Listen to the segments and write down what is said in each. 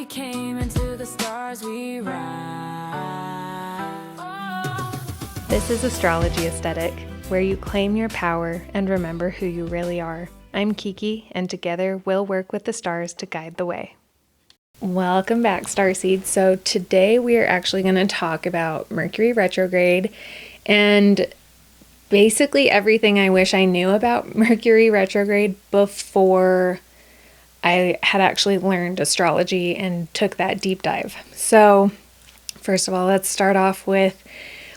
came into the stars we rise. This is Astrology Aesthetic, where you claim your power and remember who you really are. I'm Kiki, and together we'll work with the stars to guide the way. Welcome back, Starseeds. So today we are actually going to talk about Mercury Retrograde and basically everything I wish I knew about Mercury Retrograde before I had actually learned astrology and took that deep dive. So first of all, let's start off with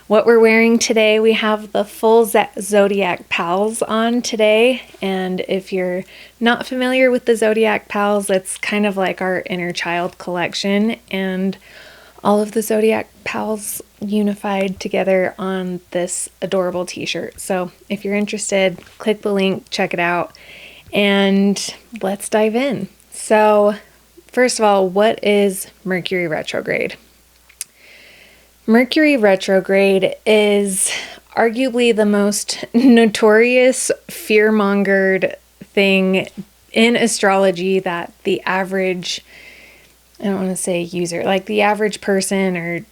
what we're wearing today. We have the full Zodiac Pals on today, and if you're not familiar with the Zodiac Pals, it's kind of like our inner child collection, and all of the Zodiac Pals unified together on this adorable t-shirt. So if you're interested, click the link, check it out, and let's dive in. So first of all, what is Mercury Retrograde? Mercury retrograde is arguably the most notorious fear-mongered thing in astrology that the average, I don't want to say user, like the average person or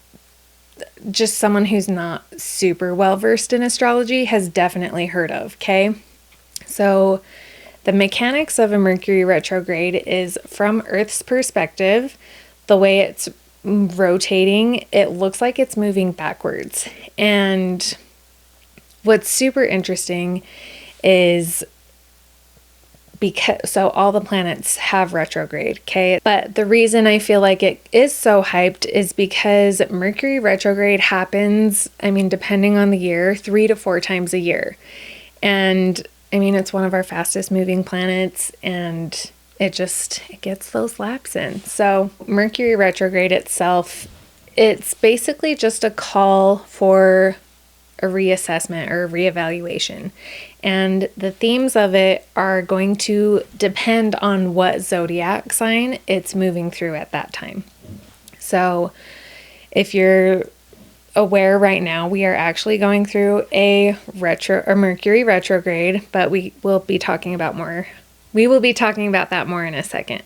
just someone who's not super well-versed in astrology has definitely heard of, okay? So the mechanics of a Mercury retrograde is from Earth's perspective, the way it's rotating, it looks like it's moving backwards. And what's super interesting is so all the planets have retrograde, okay? But the reason I feel like it is so hyped is because Mercury retrograde happens, depending on the year, 3 to 4 times a year. And it's one of our fastest moving planets, and it gets those laps in. So Mercury retrograde itself, it's basically just a call for a reassessment or a reevaluation. And the themes of it are going to depend on what zodiac sign it's moving through at that time. So if you're aware right now, we are actually going through a Mercury retrograde, but we will be talking about that more in a second.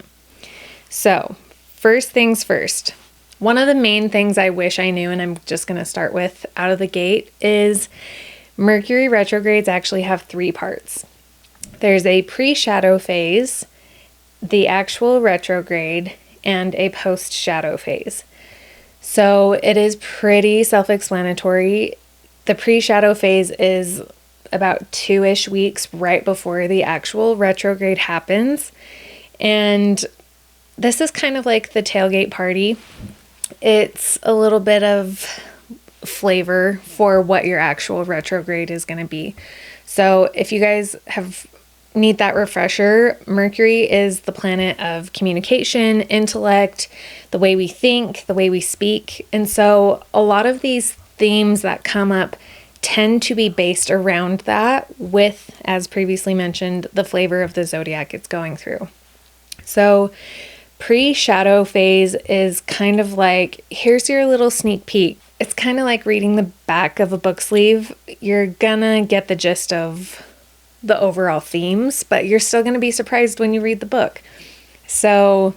So, first things first. One of the main things I wish I knew, and I'm just going to start with out of the gate, is Mercury retrogrades actually have 3 parts. There's a pre-shadow phase, the actual retrograde, and a post-shadow phase. So, it is pretty self-explanatory. The pre-shadow phase is about 2-ish weeks right before the actual retrograde happens. And this is kind of like the tailgate party. It's a little bit of flavor for what your actual retrograde is going to be. So if you guys need that refresher, Mercury is the planet of communication, intellect, the way we think, the way we speak. And so a lot of these themes that come up tend to be based around that with, as previously mentioned, the flavor of the zodiac it's going through. So pre-shadow phase is kind of like, here's your little sneak peek. It's kind of like reading the back of a book sleeve. You're gonna get the gist of the overall themes, but you're still gonna be surprised when you read the book. So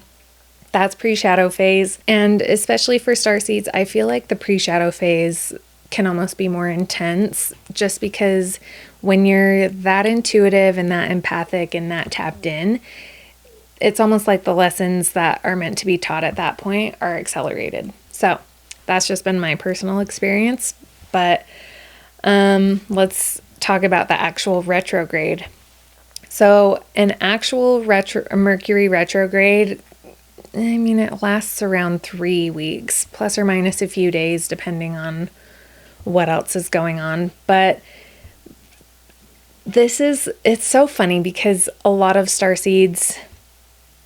that's pre-shadow phase. And especially for starseeds, I feel like the pre-shadow phase can almost be more intense, just because when you're that intuitive and that empathic and that tapped in, it's almost like the lessons that are meant to be taught at that point are accelerated. So that's just been my personal experience, but let's talk about the actual retrograde. So an actual Mercury retrograde, it lasts around 3 weeks, plus or minus a few days, depending on what else is going on. But it's so funny because a lot of starseeds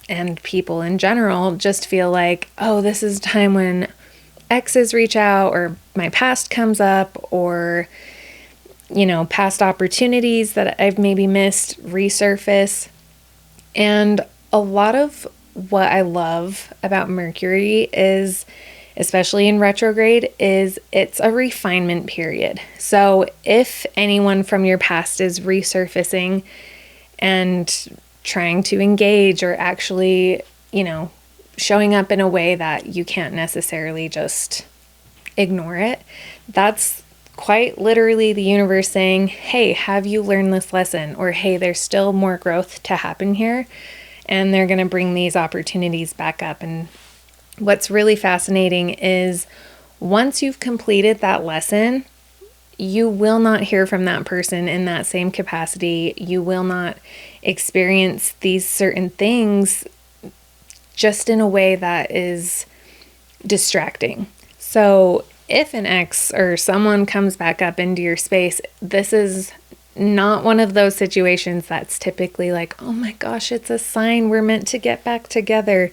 and people in general just feel like, oh, this is a time when exes reach out, or my past comes up, or past opportunities that I've maybe missed resurface. And a lot of what I love about Mercury is, especially in retrograde, is it's a refinement period. So if anyone from your past is resurfacing and trying to engage or actually, showing up in a way that you can't necessarily just ignore it. That's quite literally the universe saying, hey, have you learned this lesson? Or hey, there's still more growth to happen here. And they're going to bring these opportunities back up. And what's really fascinating is once you've completed that lesson, you will not hear from that person in that same capacity. You will not experience these certain things just in a way that is distracting. So if an ex or someone comes back up into your space, this is not one of those situations that's typically like, oh my gosh, it's a sign we're meant to get back together.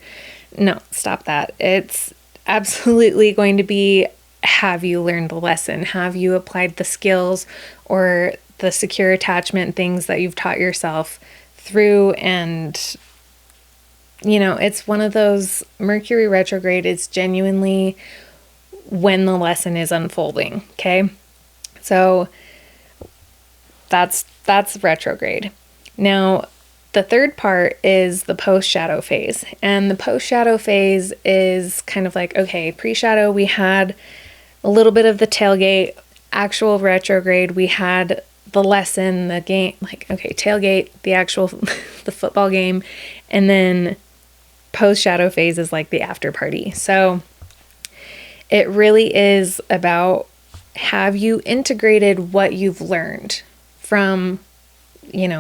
No, stop that. It's absolutely going to be, have you learned the lesson? Have you applied the skills or the secure attachment things that you've taught yourself through? And, it's one of those, Mercury retrograde is genuinely when the lesson is unfolding. Okay. So that's retrograde. Now, the third part is the post-shadow phase. And the post-shadow phase is kind of like, okay, pre-shadow, we had a little bit of the tailgate. Actual retrograde, we had the lesson, the game, like, okay, tailgate, the actual, the football game. And then post-shadow phase is like the after party. So it really is about, have you integrated what you've learned from,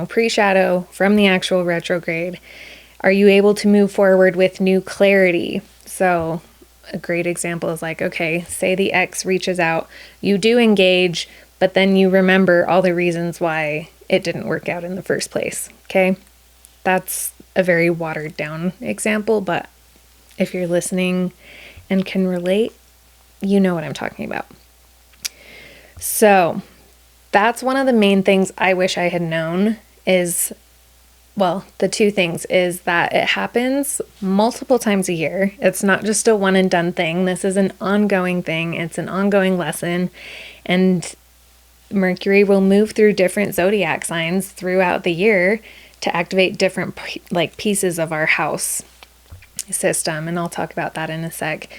pre-shadow, from the actual retrograde? Are you able to move forward with new clarity? So a great example is like, okay, say the ex reaches out, you do engage, but then you remember all the reasons why it didn't work out in the first place. Okay. That's a very watered down example, but if you're listening and can relate, you know what I'm talking about. So that's one of the main things I wish I had known is, well, the two things is that it happens multiple times a year. It's not just a one and done thing. This is an ongoing thing. It's an ongoing lesson. And Mercury will move through different zodiac signs throughout the year to activate different pieces of our house system. And I'll talk about that in a sec.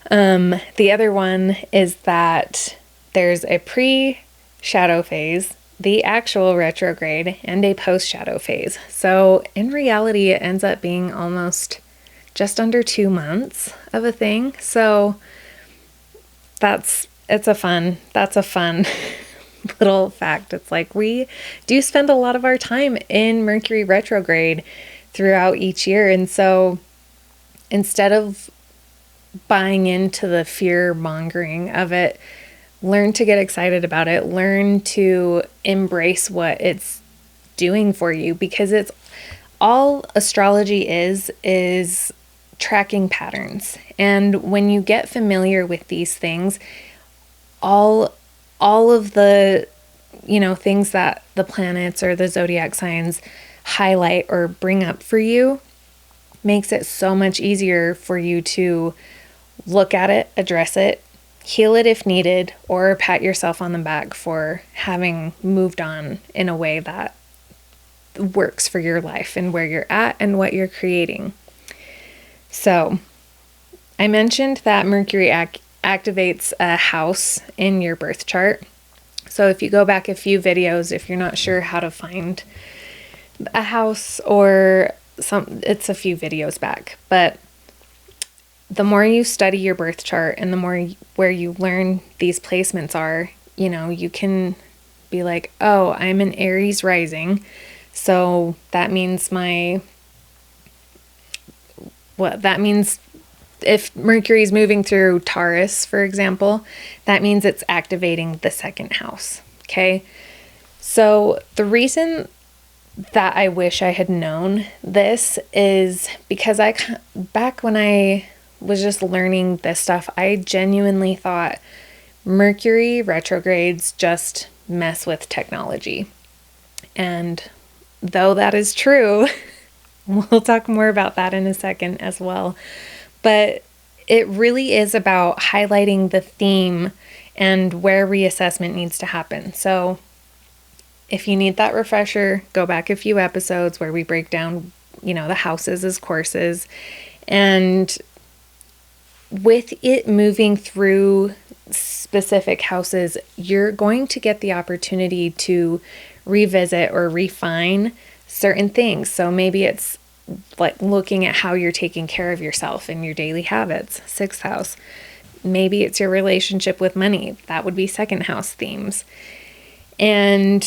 The other one is that there's a pre-shadow phase, the actual retrograde, and a post-shadow phase. So in reality, it ends up being almost just under 2 months of a thing. So that's a fun little fact. It's like we do spend a lot of our time in Mercury retrograde throughout each year. And so instead of buying into the fear mongering of it, learn to get excited about it, learn to embrace what it's doing for you, because it's all astrology is tracking patterns. And when you get familiar with these things, all of the, things that the planets or the zodiac signs highlight or bring up for you makes it so much easier for you to look at it, address it, heal it if needed, or pat yourself on the back for having moved on in a way that works for your life and where you're at and what you're creating. So I mentioned that Mercury activates a house in your birth chart. So if you go back a few videos, if you're not sure how to find a house or it's a few videos back, but the more you study your birth chart and the more where you learn these placements are, you can be like, oh, I'm an Aries rising. So that means that means if Mercury is moving through Taurus, for example, that means it's activating the second house. Okay. So the reason that I wish I had known this is because back when I was just learning this stuff, I genuinely thought Mercury retrogrades just mess with technology. And though that is true, we'll talk more about that in a second as well. But it really is about highlighting the theme and where reassessment needs to happen. So if you need that refresher, go back a few episodes where we break down, the houses as courses And with it moving through specific houses, you're going to get the opportunity to revisit or refine certain things. So maybe it's like looking at how you're taking care of yourself and your daily habits, 6th house. Maybe it's your relationship with money. That would be 2nd house themes. And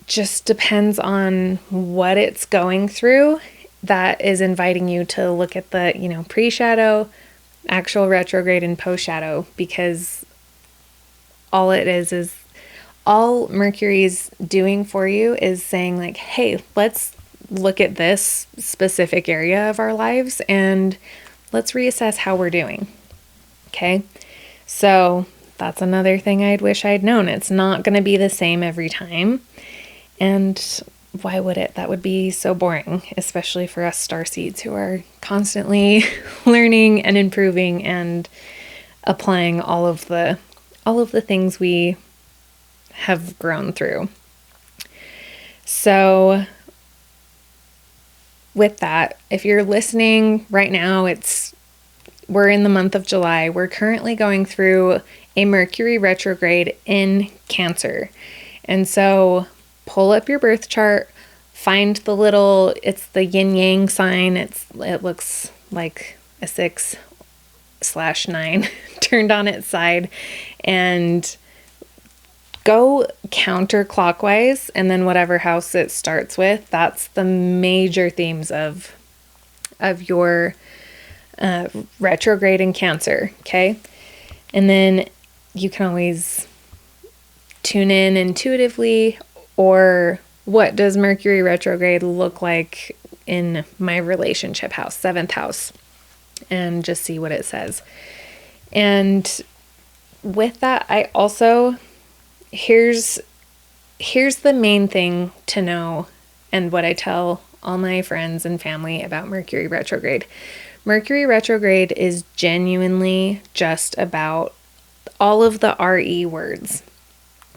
just depends on what it's going through that is inviting you to look at the, pre-shadow, actual retrograde, and post-shadow, because all it is all Mercury's doing for you is saying like, hey, let's look at this specific area of our lives and let's reassess how we're doing. Okay. So that's another thing I'd wish I'd known. It's not going to be the same every time. And why would it? That would be so boring, especially for us starseeds who are constantly learning and improving and applying all of the things we have grown through. So with that, if you're listening right now, we're in the month of July. We're currently going through a Mercury retrograde in Cancer. And so pull up your birth chart, find it's the yin yang sign. It looks like a 6/9 turned on its side, and go counterclockwise, and then whatever house it starts with, that's the major themes of your retrograde in Cancer. Okay. And then you can always tune in intuitively, or what does Mercury retrograde look like in my relationship house, 7th house, and just see what it says. And with that, I also, here's the main thing to know, and what I tell all my friends and family about Mercury retrograde. Mercury retrograde is genuinely just about all of the RE words.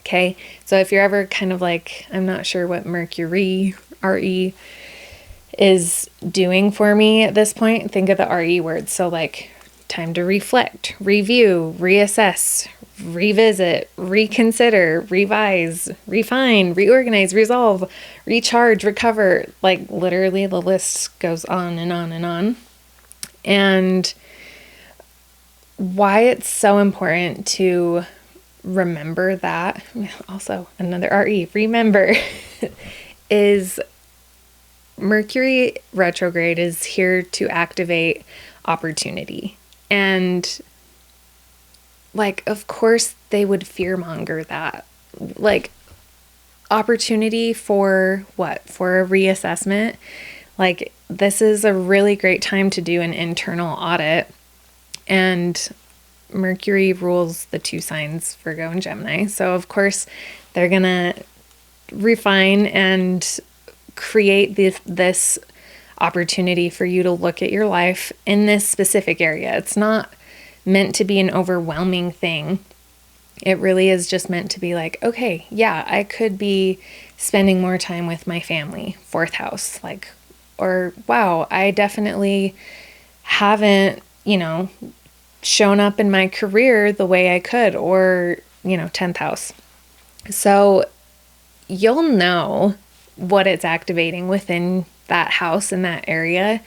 Okay, so if you're ever kind of like, I'm not sure what Mercury RE is doing for me at this point, think of the RE words. So like time to reflect, review, reassess, revisit, reconsider, revise, refine, reorganize, resolve, recharge, recover. Like literally the list goes on and on and on. And why it's so important to remember that, also another RE, remember, is Mercury retrograde is here to activate opportunity. And like, of course they would fearmonger that. Like, opportunity for what? For a reassessment. Like, this is a really great time to do an internal audit. And Mercury rules the 2 signs, Virgo and Gemini. So of course they're going to refine and create this opportunity for you to look at your life in this specific area. It's not meant to be an overwhelming thing. It really is just meant to be like, okay, yeah, I could be spending more time with my family, 4th house, like, or wow, I definitely haven't, shown up in my career the way I could, or, 10th house. So you'll know what it's activating within that house in that area.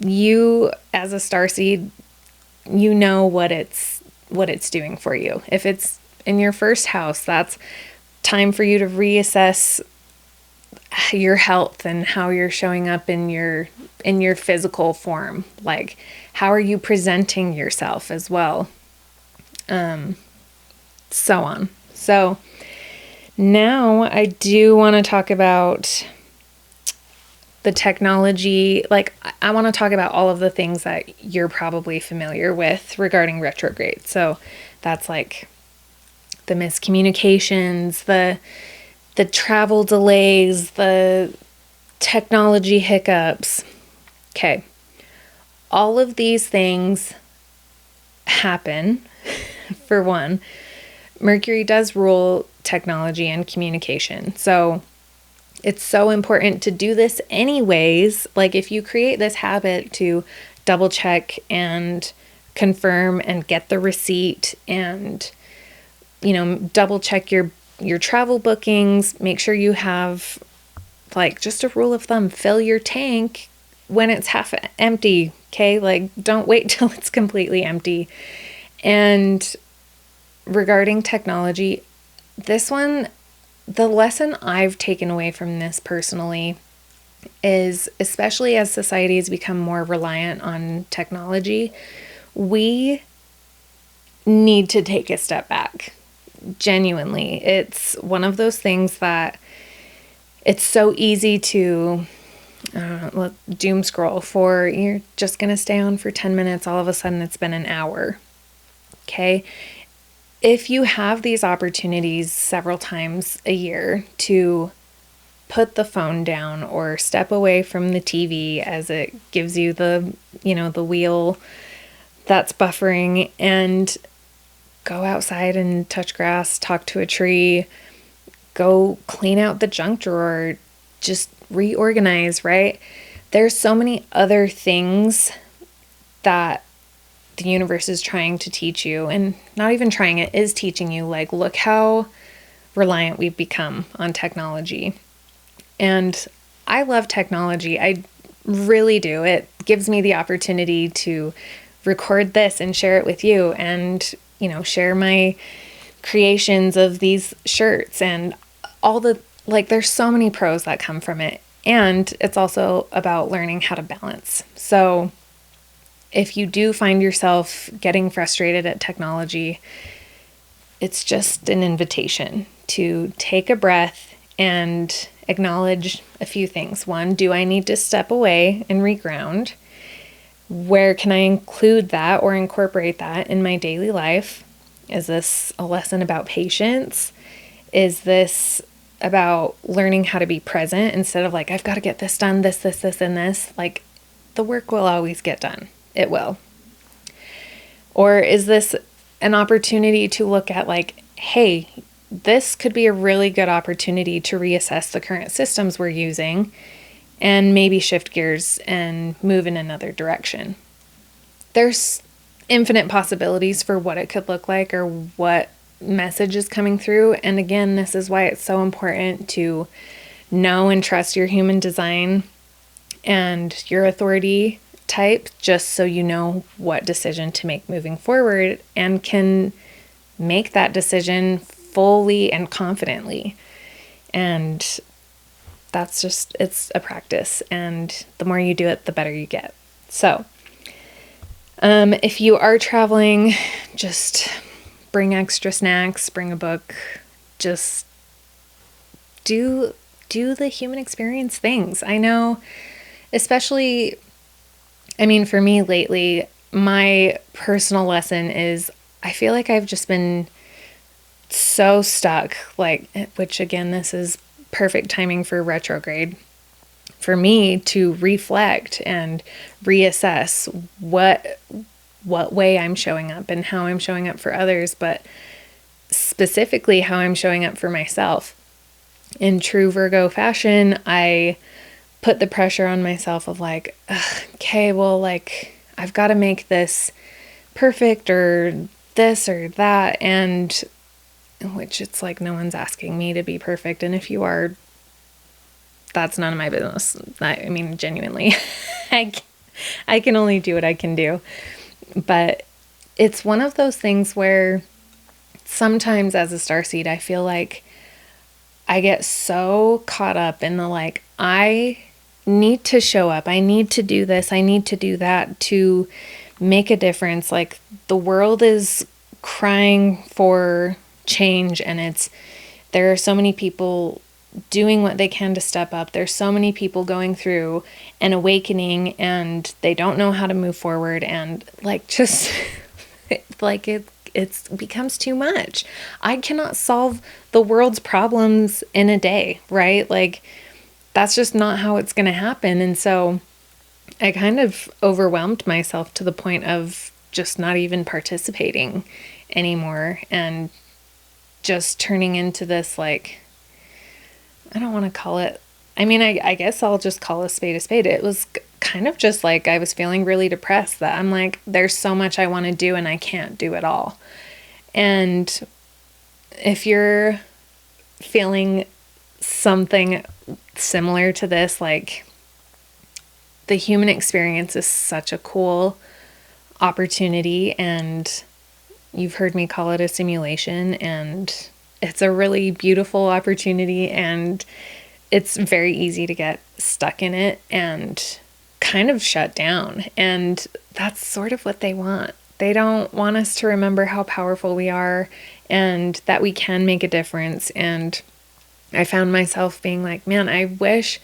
You, as a starseed, you know what it's doing for you. If it's in your 1st house, that's time for you to reassess your health and how you're showing up in your physical form. Like, how are you presenting yourself as well? So on. So now I do want to talk about the technology. Like, I want to talk about all of the things that you're probably familiar with regarding retrograde. So that's like the miscommunications, the travel delays, the technology hiccups. Okay. All of these things happen. For one, Mercury does rule technology and communication. So It's so important to do this anyways. Like if you create this habit to double check and confirm and get the receipt and, you know, double check your travel bookings, make sure you have, like, just a rule of thumb, fill your tank when it's half empty, okay? Like, don't wait till it's completely empty. And regarding technology, this one, the lesson I've taken away from this personally is, especially as societies become more reliant on technology, we need to take a step back. Genuinely, it's one of those things that it's so easy to doom scroll for, you're just going to stay on for 10 minutes. All of a sudden it's been an hour. Okay. If you have these opportunities several times a year to put the phone down or step away from the TV as it gives you the, you know, the wheel that's buffering, and go outside and touch grass, talk to a tree, go clean out the junk drawer, just reorganize, right? There's so many other things that the universe is trying to teach you, and not even trying, it is teaching you. Like, look how reliant we've become on technology. And I love technology. I really do. It gives me the opportunity to record this and share it with you, and, you know, share my creations of these shirts and all the, like, there's so many pros that come from it. And it's also about learning how to balance. So if you do find yourself getting frustrated at technology, it's just an invitation to take a breath and acknowledge a few things. One, do I need to step away and reground? Where can I include that or incorporate that in my daily life? Is this a lesson about patience? Is this about learning how to be present instead of like, I've got to get this done, this, and this? Like, the work will always get done. It will. Or is this an opportunity to look at, like, hey, this could be a really good opportunity to reassess the current systems we're using and maybe shift gears and move in another direction. There's infinite possibilities for what it could look like or what message is coming through. And again, this is why it's so important to know and trust your human design and your authority type, just so you know what decision to make moving forward and can make that decision fully and confidently. And that's just, it's a practice, and the more you do it, the better you get. So if you are traveling, just bring extra snacks, bring a book, just do the human experience things. I know, especially, I mean, for me lately, my personal lesson is I feel like I've just been so stuck, like, which again, this is perfect timing for retrograde, for me to reflect and reassess what way I'm showing up and how I'm showing up for others, but specifically how I'm showing up for myself. In true Virgo fashion, I put the pressure on myself of like, okay, well, like, I've got to make this perfect or this or that, and which it's like, no one's asking me to be perfect. And if you are, that's none of my business. I mean, genuinely, I can only do what I can do. But it's one of those things where sometimes as a starseed, I feel like I get so caught up in the, like, I need to show up. I need to do this. I need to do that to make a difference. Like, the world is crying for change, and there are so many people doing what they can to step up. There's so many people going through an awakening and they don't know how to move forward, and like, just like it becomes too much. I cannot solve the world's problems in a day, right? Like, that's just not how it's going to happen. And so I kind of overwhelmed myself to the point of just not even participating anymore, and just turning into this, like, I don't want to call it I mean, I guess I'll just call a spade a spade. It was kind of just like I was feeling really depressed that I'm like, there's so much I want to do and I can't do it all. And if you're feeling something similar to this, like, the human experience is such a cool opportunity, and you've heard me call it a simulation, and it's a really beautiful opportunity, and it's very easy to get stuck in it and kind of shut down. And that's sort of what they want. They don't want us to remember how powerful we are and that we can make a difference. And I found myself being like, man, I wish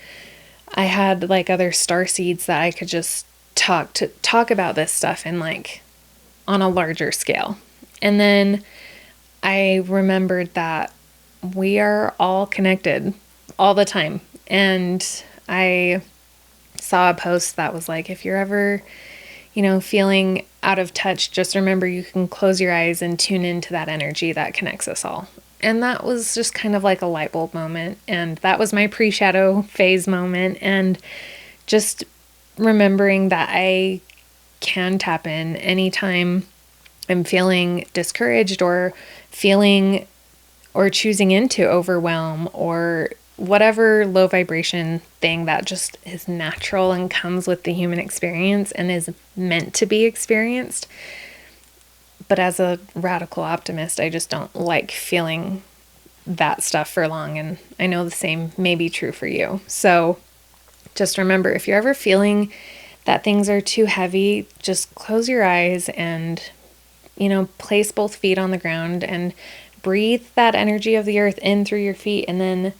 I had like other star seeds that I could just talk about this stuff in like on a larger scale. And then I remembered that we are all connected all the time. And I saw a post that was like, if you're ever, feeling out of touch, just remember you can close your eyes and tune into that energy that connects us all. And that was just kind of like a light bulb moment. And that was my pre-shadow phase moment. And just remembering that I can tap in anytime I'm feeling discouraged or feeling or choosing into overwhelm or whatever low vibration thing that just is natural and comes with the human experience and is meant to be experienced. But as a radical optimist, I just don't like feeling that stuff for long. And I know the same may be true for you. So just remember, if you're ever feeling that things are too heavy, just close your eyes and, place both feet on the ground and breathe that energy of the earth in through your feet, and then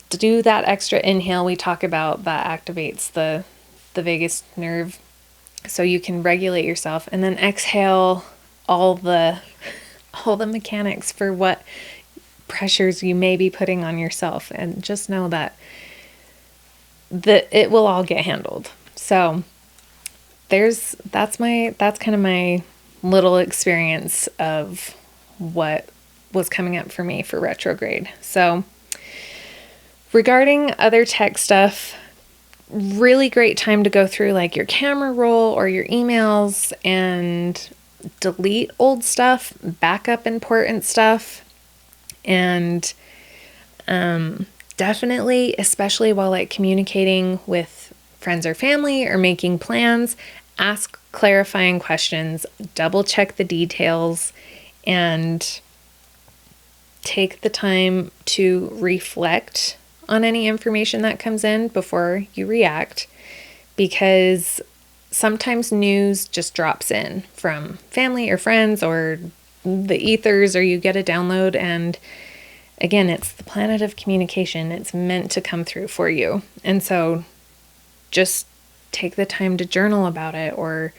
do that extra inhale we talk about that activates the vagus nerve so you can regulate yourself, and then exhale all the mechanics for what pressures you may be putting on yourself, and just know that it will all get handled. So that's kind of my little experience of what was coming up for me for retrograde. So regarding other tech stuff, really great time to go through like your camera roll or your emails and delete old stuff, back up important stuff, and definitely, especially while like communicating with friends or family or making plans, ask clarifying questions, double check the details, and take the time to reflect on any information that comes in before you react, because sometimes news just drops in from family or friends or the ethers, or you get a download, and again, it's the planet of communication. It's meant to come through for you. And so just take the time to journal about it, or,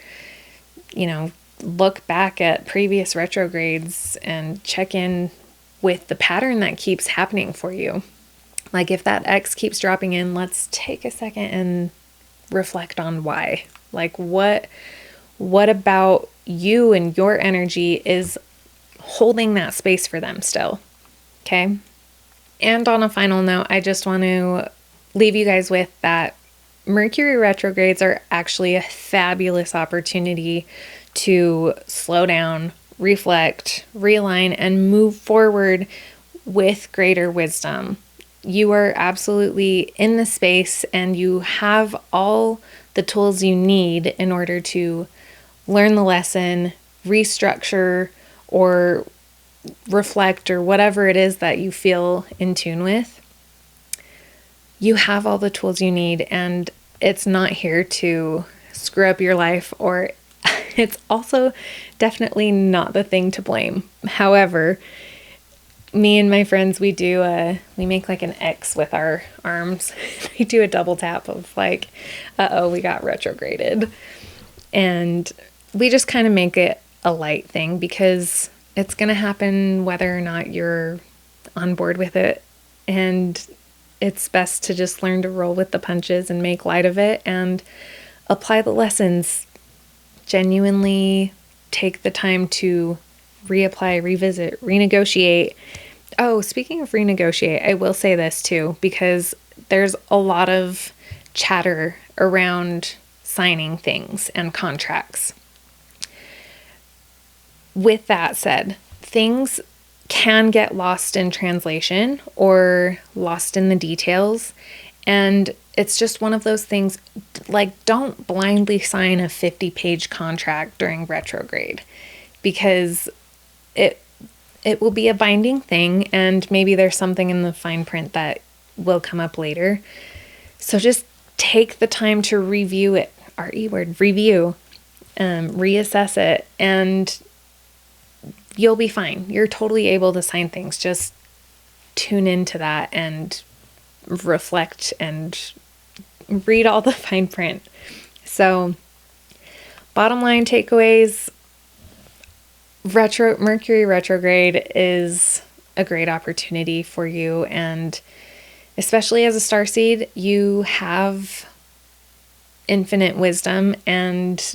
look back at previous retrogrades and check in with the pattern that keeps happening for you. Like if that X keeps dropping in, let's take a second and reflect on why. Like what about you and your energy is holding that space for them still? Okay. And on a final note, I just want to leave you guys with that Mercury retrogrades are actually a fabulous opportunity to slow down, reflect, realign, and move forward with greater wisdom. You are absolutely in the space, and you have all the tools you need in order to learn the lesson, restructure, or reflect, or whatever it is that you feel in tune with. You have all the tools you need, and it's not here to screw up your life, or it's also definitely not the thing to blame. However, me and my friends, we make like an X with our arms. We do a double tap of like, we got retrograded. And we just kind of make it a light thing, because it's going to happen whether or not you're on board with it. And it's best to just learn to roll with the punches and make light of it and apply the lessons. Genuinely take the time to reapply, revisit, renegotiate. Oh, speaking of renegotiate, I will say this too, because there's a lot of chatter around signing things and contracts. With that said, things can get lost in translation or lost in the details. And it's just one of those things, like, don't blindly sign a 50-page contract during retrograde, because it will be a binding thing, and maybe there's something in the fine print that will come up later. So just take the time to review it, review, reassess it, and you'll be fine. You're totally able to sign things. Just tune into that and reflect and read all the fine print. So, bottom line takeaways, Mercury retrograde is a great opportunity for you, and especially as a starseed, you have infinite wisdom, and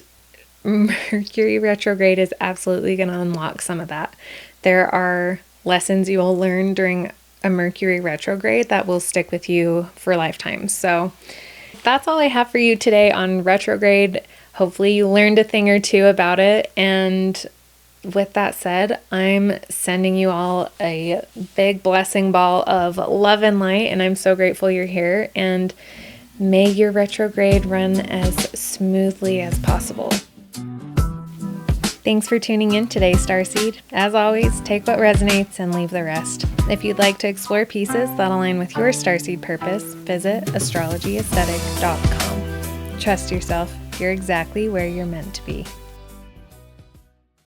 Mercury retrograde is absolutely going to unlock some of that. There are lessons you will learn during a Mercury retrograde that will stick with you for lifetimes. So that's all I have for you today on retrograde. Hopefully you learned a thing or two about it. And with that said, I'm sending you all a big blessing ball of love and light, and I'm so grateful you're here, and may your retrograde run as smoothly as possible. Thanks for tuning in today, Starseed. As always, take what resonates and leave the rest. If you'd like to explore pieces that align with your Starseed purpose, visit astrologyaesthetic.com. Trust yourself. You're exactly where you're meant to be.